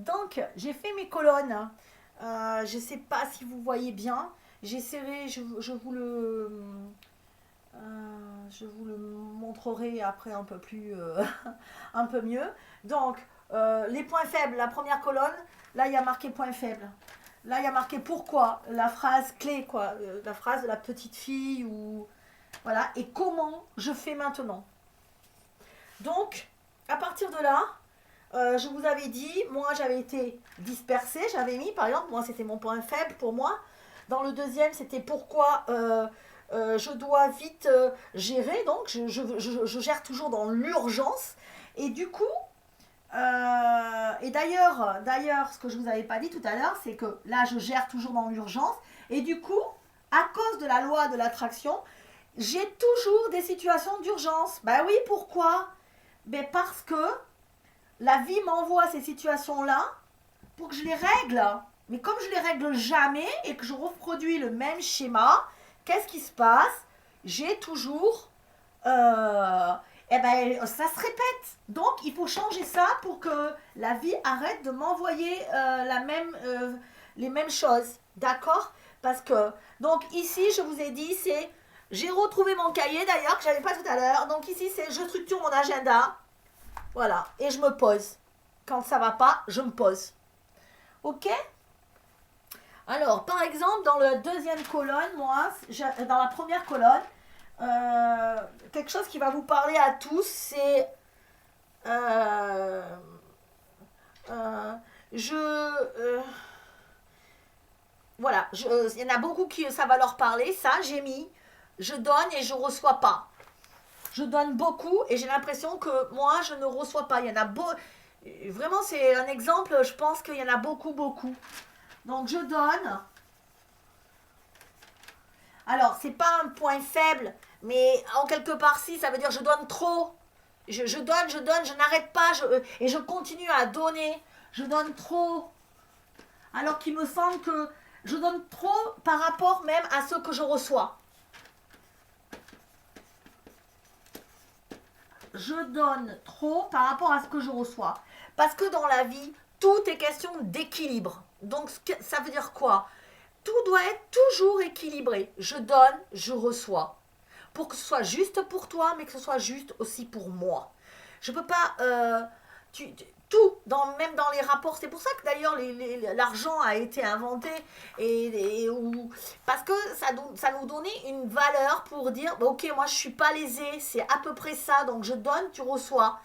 Donc, j'ai fait mes colonnes. Je ne sais pas si vous voyez bien. J'essaierai, je vous le montrerai après un peu plus, un peu mieux. Donc, les points faibles, la première colonne, là il y a marqué point faible. Là il y a marqué pourquoi, la phrase clé, quoi, la phrase de la petite fille ou voilà, et comment je fais maintenant. Donc, à partir de là, je vous avais dit, moi j'avais été dispersée, j'avais mis par exemple, moi c'était mon point faible pour moi. Dans le deuxième, c'était pourquoi je dois vite gérer, donc je gère toujours dans l'urgence. Et du coup, et d'ailleurs, ce que je vous avais pas dit tout à l'heure, c'est que là, je gère toujours dans l'urgence. Et du coup, à cause de la loi de l'attraction, j'ai toujours des situations d'urgence. Ben oui, pourquoi? Ben parce que la vie m'envoie ces situations-là pour que je les règle. Mais comme je les règle jamais et que je reproduis le même schéma, qu'est-ce qui se passe? J'ai toujours eh ben, ça se répète. Donc, il faut changer ça pour que la vie arrête de m'envoyer les mêmes choses. D'accord? Parce que, donc ici, je vous ai dit, c'est, j'ai retrouvé mon cahier d'ailleurs, que j'avais pas tout à l'heure. Donc ici, c'est, je structure mon agenda. Voilà. Et je me pose. Quand ça va pas, je me pose. Ok? Alors, par exemple, dans la deuxième colonne, moi, dans la première colonne, quelque chose qui va vous parler à tous, c'est euh, euh, je voilà, il y en a beaucoup qui ça va leur parler. Ça, j'ai mis, je donne et je reçois pas. Je donne beaucoup et j'ai l'impression que moi, je ne reçois pas. Il y en a vraiment, c'est un exemple. Je pense qu'il y en a beaucoup, beaucoup. Donc, je donne. Alors, c'est pas un point faible, mais en quelque part, si, ça veut dire je donne trop. Je donne, je n'arrête pas, et je continue à donner. Je donne trop. Alors qu'il me semble que je donne trop par rapport même à ce que je reçois. Je donne trop par rapport à ce que je reçois. Parce que dans la vie, tout est question d'équilibre. Donc, ça veut dire quoi? Tout doit être toujours équilibré. Je donne, je reçois. Pour que ce soit juste pour toi, mais que ce soit juste aussi pour moi. Je peux pas. Tout, même dans les rapports. C'est pour ça que d'ailleurs l'argent a été inventé. Parce que ça nous donnait une valeur pour dire bah, ok, moi je suis pas lésé, c'est à peu près ça, donc je donne, tu reçois.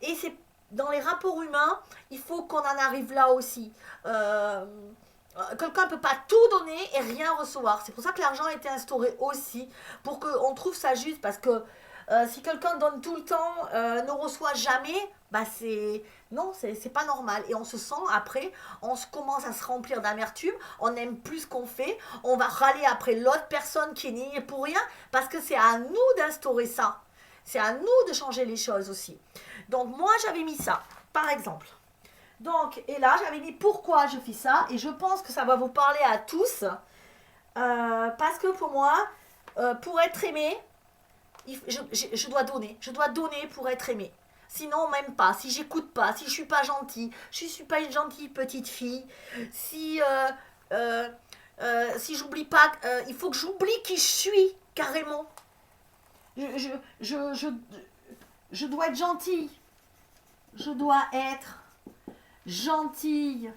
Et c'est dans les rapports humains, il faut qu'on en arrive là aussi. Quelqu'un ne peut pas tout donner et rien recevoir. C'est pour ça que l'argent a été instauré aussi, pour qu'on trouve ça juste. Parce que si quelqu'un donne tout le temps, ne reçoit jamais, bah c'est non, c'est pas normal. Et on se sent après, on se commence à se remplir d'amertume, on n'aime plus ce qu'on fait, on va râler après l'autre personne qui n'y est pour rien, parce que c'est à nous d'instaurer ça. C'est à nous de changer les choses aussi. Donc moi j'avais mis ça, par exemple. Donc, et là, j'avais mis pourquoi je fais ça, et je pense que ça va vous parler à tous, parce que pour moi, pour être aimé, je dois donner. Je dois donner pour être aimé. Sinon, même pas. Si j'écoute pas, si je suis pas gentille, si je suis pas une gentille petite fille, si euh, si j'oublie pas, il faut que j'oublie qui je suis carrément. Je, je, je, je, je dois être gentille. Je dois être gentille,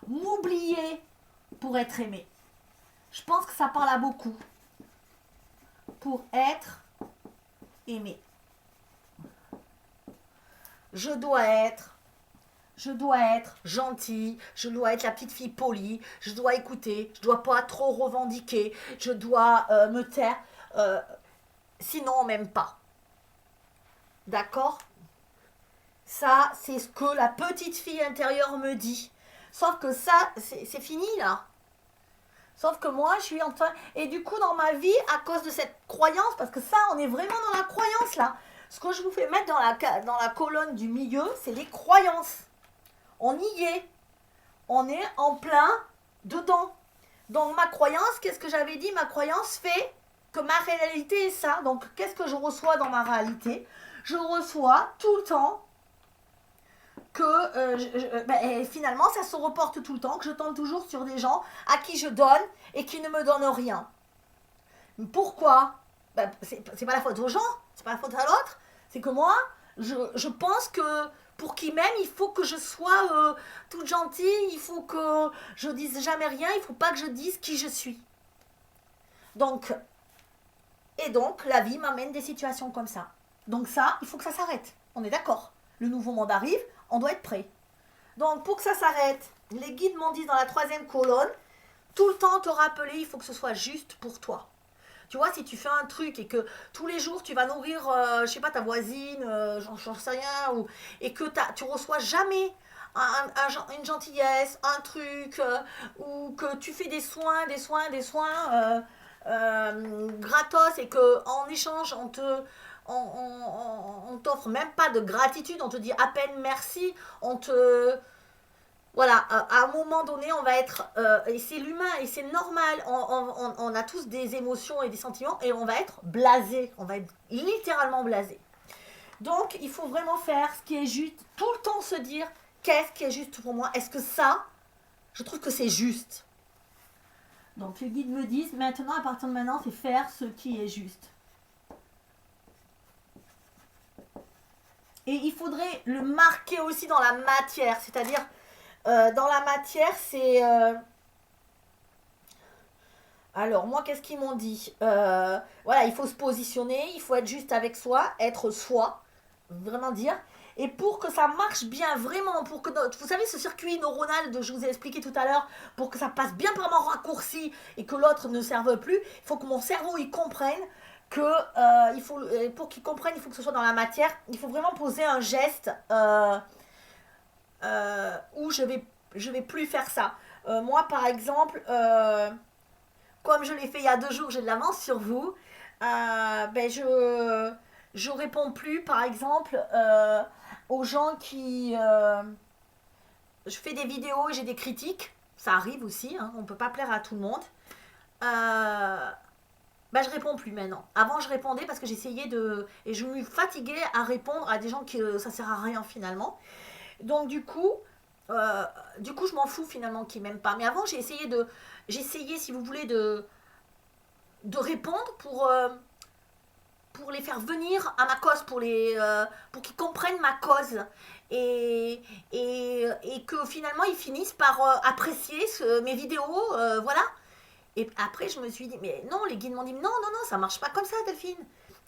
m'oublier pour être aimé. Je pense que ça parle à beaucoup. Pour être aimé. Je dois être gentille, je dois être la petite fille polie, je dois écouter, je dois pas trop revendiquer, je dois me taire, sinon on m'aime pas. D'accord? Ça, c'est ce que la petite fille intérieure me dit. Sauf que ça, c'est fini là. Sauf que moi, je suis en train... Et du coup, dans ma vie, à cause de cette croyance, parce que ça, on est vraiment dans la croyance là. Ce que je vous fais mettre dans la colonne du milieu, c'est les croyances. On y est. On est en plein dedans. Donc ma croyance, qu'est-ce que j'avais dit? Ma croyance fait que ma réalité est ça. Donc qu'est-ce que je reçois dans ma réalité? Je reçois tout le temps que finalement ça se reporte tout le temps, que je tombe toujours sur des gens à qui je donne et qui ne me donnent rien. Pourquoi? C'est pas la faute aux gens, c'est pas la faute à l'autre, c'est que moi, je pense que pour qu'ils m'aiment, il faut que je sois toute gentille, il faut que je dise jamais rien, il faut pas que je dise qui je suis. Donc, la vie m'amène des situations comme ça. Donc ça, il faut que ça s'arrête. On est d'accord. Le nouveau monde arrive, on doit être prêt. Donc pour que ça s'arrête, les guides m'ont dit dans la 3e colonne, tout le temps te rappeler, il faut que ce soit juste pour toi. Tu vois, si tu fais un truc et que tous les jours tu vas nourrir, je sais pas, ta voisine, j'en sais rien, et que tu reçois jamais une gentillesse, un truc, ou que tu fais des soins, gratos, et que en échange on t'offre même pas de gratitude, on te dit à peine merci, voilà, à un moment donné, on va être, et c'est l'humain, et c'est normal, on a tous des émotions et des sentiments, et on va être blasé, on va être littéralement blasé. Donc, il faut vraiment faire ce qui est juste, tout le temps se dire, qu'est-ce qui est juste pour moi? Est-ce que ça, je trouve que c'est juste? Donc, les guides me disent, maintenant, à partir de maintenant, c'est faire ce qui est juste. Et il faudrait le marquer aussi dans la matière, c'est-à-dire, dans la matière, c'est... Alors, moi, qu'est-ce qu'ils m'ont dit? Voilà, il faut se positionner, il faut être juste avec soi, être soi, vraiment dire. Et pour que ça marche bien, vraiment, pour que... Vous savez, ce circuit neuronal que je vous ai expliqué tout à l'heure, pour que ça passe bien par mon raccourci et que l'autre ne serve plus, il faut que mon cerveau, il comprenne que... pour qu'il comprenne, il faut que ce soit dans la matière. Il faut vraiment poser un geste... où je vais plus faire ça. Moi, par exemple, comme je l'ai fait il y a 2 jours, j'ai de l'avance sur vous. Je réponds plus, par exemple, aux gens qui... je fais des vidéos et j'ai des critiques. Ça arrive aussi, hein, on ne peut pas plaire à tout le monde. Je réponds plus maintenant. Avant, je répondais parce que j'essayais de... Et je me fatiguais à répondre à des gens qui ça sert à rien finalement. Donc du coup, je m'en fous finalement qu'ils m'aiment pas. Mais avant, j'essayais, si vous voulez, de répondre pour les faire venir à ma cause, pour qu'ils comprennent ma cause. Et que finalement, ils finissent par apprécier mes vidéos, voilà. Et après, je me suis dit, mais non, les guides m'ont dit, non, ça marche pas comme ça, Delphine.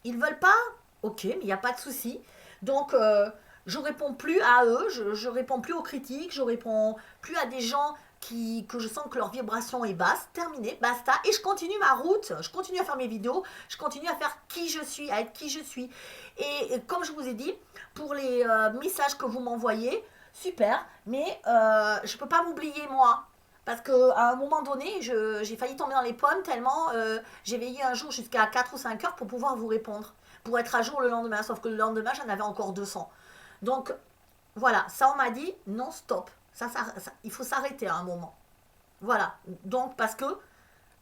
Ils veulent pas, ok, mais il n'y a pas de souci. Donc, je réponds plus à eux, je réponds plus aux critiques, je réponds plus à des gens que je sens que leur vibration est basse. Terminé, basta. Et je continue ma route, je continue à faire mes vidéos, je continue à faire qui je suis, à être qui je suis. Et comme je vous ai dit, pour les messages que vous m'envoyez, super, mais je peux pas m'oublier moi. Parce qu'à un moment donné, j'ai failli tomber dans les pommes tellement j'ai veillé un jour jusqu'à 4 ou 5 heures pour pouvoir vous répondre. Pour être à jour le lendemain. Sauf que le lendemain, j'en avais encore 200. Donc, voilà. Ça, on m'a dit non, stop. Ça, il faut s'arrêter à un moment. Voilà. Donc, parce que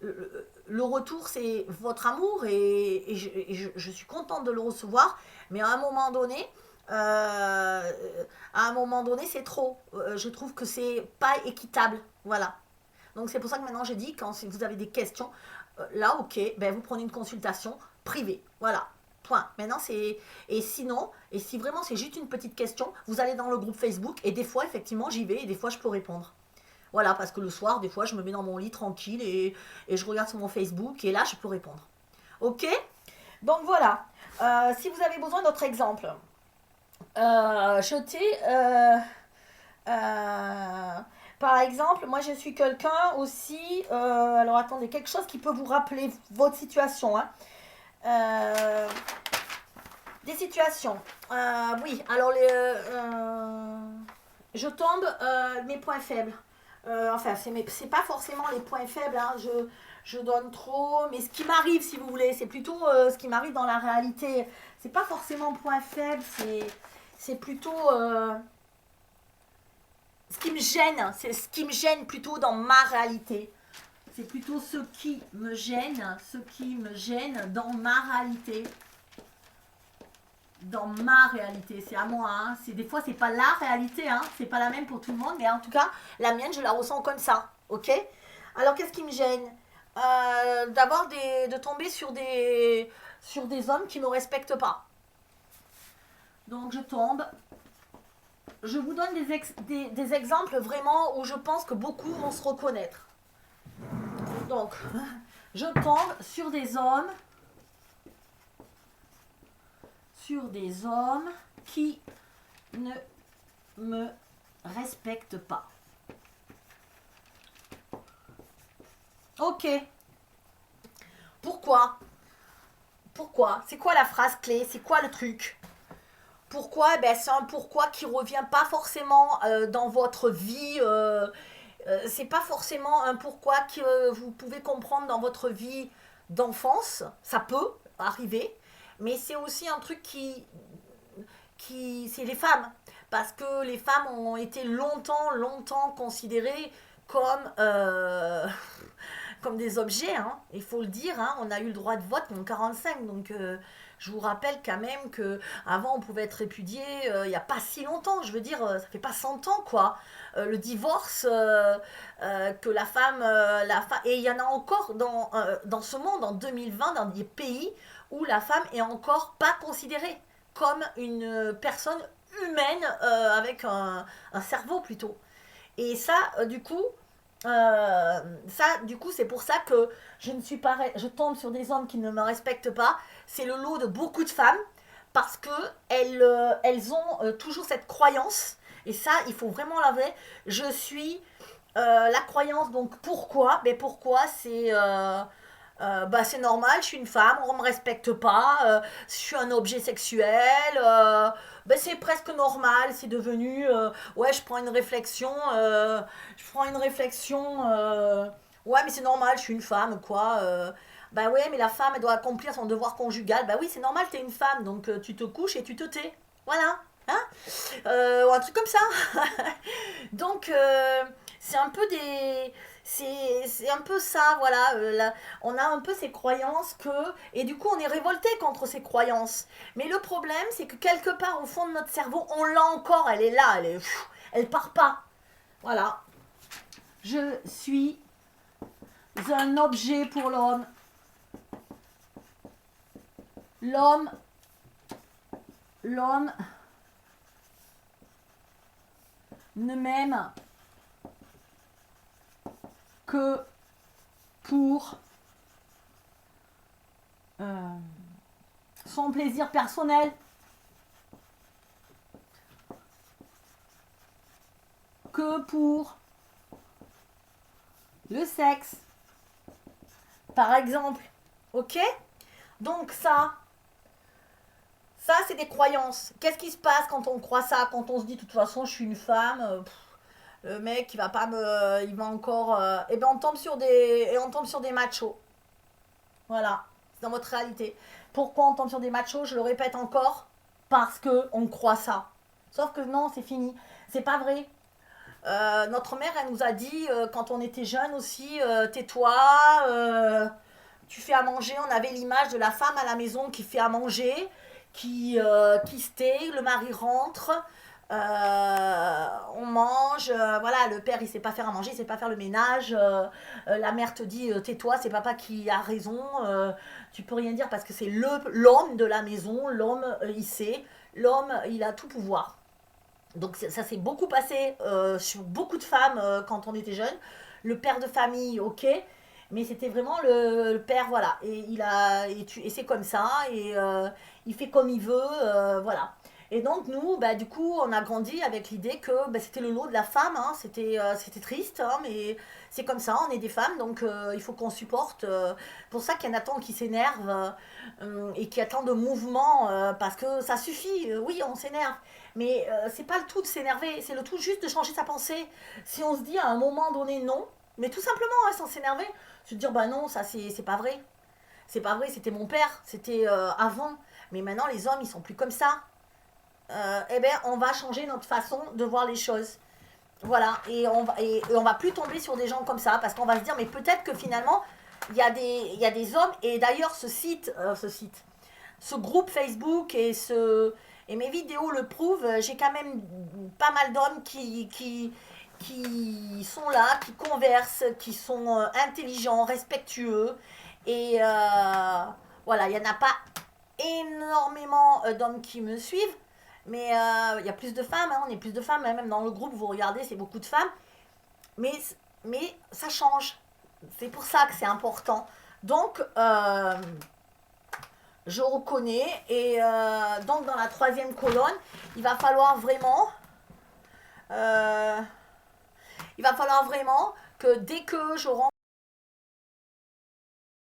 le retour, c'est votre amour et je suis contente de le recevoir. Mais à un moment donné, c'est trop. Je trouve que c'est pas équitable. Voilà. Donc c'est pour ça que maintenant j'ai dit, si vous avez des questions, là ok, vous prenez une consultation privée. Voilà. Point. Maintenant c'est... Et sinon, et si vraiment c'est juste une petite question, vous allez dans le groupe Facebook et des fois effectivement j'y vais et des fois je peux répondre. Voilà, parce que le soir, des fois je me mets dans mon lit tranquille et je regarde sur mon Facebook et là je peux répondre. Ok? Donc voilà. Si vous avez besoin d'autres exemples, par exemple, moi je suis quelqu'un aussi. Alors attendez, quelque chose qui peut vous rappeler votre situation. Hein. Des situations. Oui, alors je tombe mes points faibles. Enfin, c'est pas forcément les points faibles. Hein, je donne trop, mais ce qui m'arrive, si vous voulez, c'est plutôt ce qui m'arrive dans la réalité. C'est pas forcément point faible, c'est plutôt ce qui me gêne. C'est ce qui me gêne plutôt dans ma réalité. C'est plutôt ce qui me gêne dans ma réalité. dans ma réalité, c'est à moi, hein. Des fois c'est pas la réalité, hein. C'est pas la même pour tout le monde, mais en tout cas, la mienne, je la ressens comme ça, ok? Alors qu'est-ce qui me gêne? De tomber sur des hommes qui ne me respectent pas. Donc je tombe. Je vous donne des exemples vraiment où je pense que beaucoup vont se reconnaître. Donc, je tombe sur des hommes qui ne me respectent pas. Ok. Pourquoi? Pourquoi? C'est quoi la phrase clé? C'est quoi le truc? Pourquoi? Ben, c'est un pourquoi qui revient pas forcément dans votre vie. C'est pas forcément un pourquoi que vous pouvez comprendre dans votre vie d'enfance. Ça peut arriver, mais c'est aussi un truc qui c'est les femmes, parce que les femmes ont été longtemps considérées comme comme des objets, hein. Il faut le dire, hein. On a eu le droit de vote en 45, donc je vous rappelle quand même que avant on pouvait être répudié il n'y a pas si longtemps, je veux dire, ça fait pas 100 ans quoi. Le divorce, que et il y en a encore dans ce monde en 2020, dans des pays où la femme est encore pas considérée comme une personne humaine avec un cerveau plutôt. Et ça, du coup, c'est pour ça que je tombe sur des hommes qui ne me respectent pas. C'est le lot de beaucoup de femmes parce que elles ont toujours cette croyance. Et ça, il faut vraiment l'avouer. Je suis la croyance. Donc pourquoi? Mais pourquoi c'est normal, je suis une femme, on ne me respecte pas, je suis un objet sexuel, c'est presque normal, c'est devenu, ouais, ouais, mais c'est normal, je suis une femme, quoi. Ouais, mais la femme, elle doit accomplir son devoir conjugal, bah oui, c'est normal, t'es une femme, donc tu te couches et tu te tais, voilà, hein, ou un truc comme ça. Donc, c'est un peu des c'est un peu ça, voilà. On a un peu ces croyances et du coup, on est révolté contre ces croyances. Mais le problème, c'est que quelque part au fond de notre cerveau, on l'a encore, elle est là, elle part pas. Voilà. Je suis un objet pour l'homme. L'homme ne m'aime que pour son plaisir personnel, que pour le sexe, par exemple. Ok? Donc ça c'est des croyances. Qu'est-ce qui se passe quand on croit ça, quand on se dit de toute façon je suis une femme, le mec il va pas me, il va encore, et ben on tombe sur des machos. Voilà, c'est dans votre réalité. Pourquoi on tombe sur des machos? Je le répète encore, parce que on croit ça. Sauf que non, c'est fini, c'est pas vrai. Notre mère, elle nous a dit quand on était jeune aussi, tais-toi, tu fais à manger. On avait l'image de la femme à la maison qui fait à manger, qui se tait, le mari rentre, on mange, voilà, le père il sait pas faire à manger, il sait pas faire le ménage, la mère te dit tais-toi, c'est papa qui a raison, tu peux rien dire parce que c'est l'homme de la maison, l'homme il sait, l'homme il a tout pouvoir. Donc ça s'est beaucoup passé sur beaucoup de femmes quand on était jeune. Le père de famille, ok, mais c'était vraiment le père, voilà. Et c'est comme ça, et il fait comme il veut, voilà. Et donc nous, du coup, on a grandi avec l'idée que c'était le lot de la femme, hein, c'était triste, hein, mais c'est comme ça, on est des femmes, donc il faut qu'on supporte. Pour ça qu'il y en a tant qui s'énervent et qu'il y a tant de mouvements, parce que ça suffit, oui, on s'énerve. Mais c'est pas le tout de s'énerver, c'est le tout juste de changer sa pensée. Si on se dit à un moment donné non, mais tout simplement, hein, sans s'énerver, se dire bah non, ça c'est pas vrai. C'est pas vrai, c'était mon père, c'était avant. Mais maintenant, les hommes, ils sont plus comme ça. Eh bien, on va changer notre façon de voir les choses. Voilà, et on va plus tomber sur des gens comme ça, parce qu'on va se dire, mais peut-être que finalement, il y a des hommes, et d'ailleurs, ce site, ce groupe Facebook et mes vidéos le prouvent, j'ai quand même pas mal d'hommes qui sont là, qui conversent, qui sont intelligents, respectueux. Et voilà, il n'y en a pas énormément d'hommes qui me suivent, mais il y a plus de femmes, hein, on est plus de femmes, hein, même dans le groupe, vous regardez, c'est beaucoup de femmes. Mais, mais ça change. C'est pour ça que c'est important. Donc, je reconnais. Et donc, dans la troisième colonne, il va falloir vraiment... euh, il va falloir vraiment que dès que je rencontre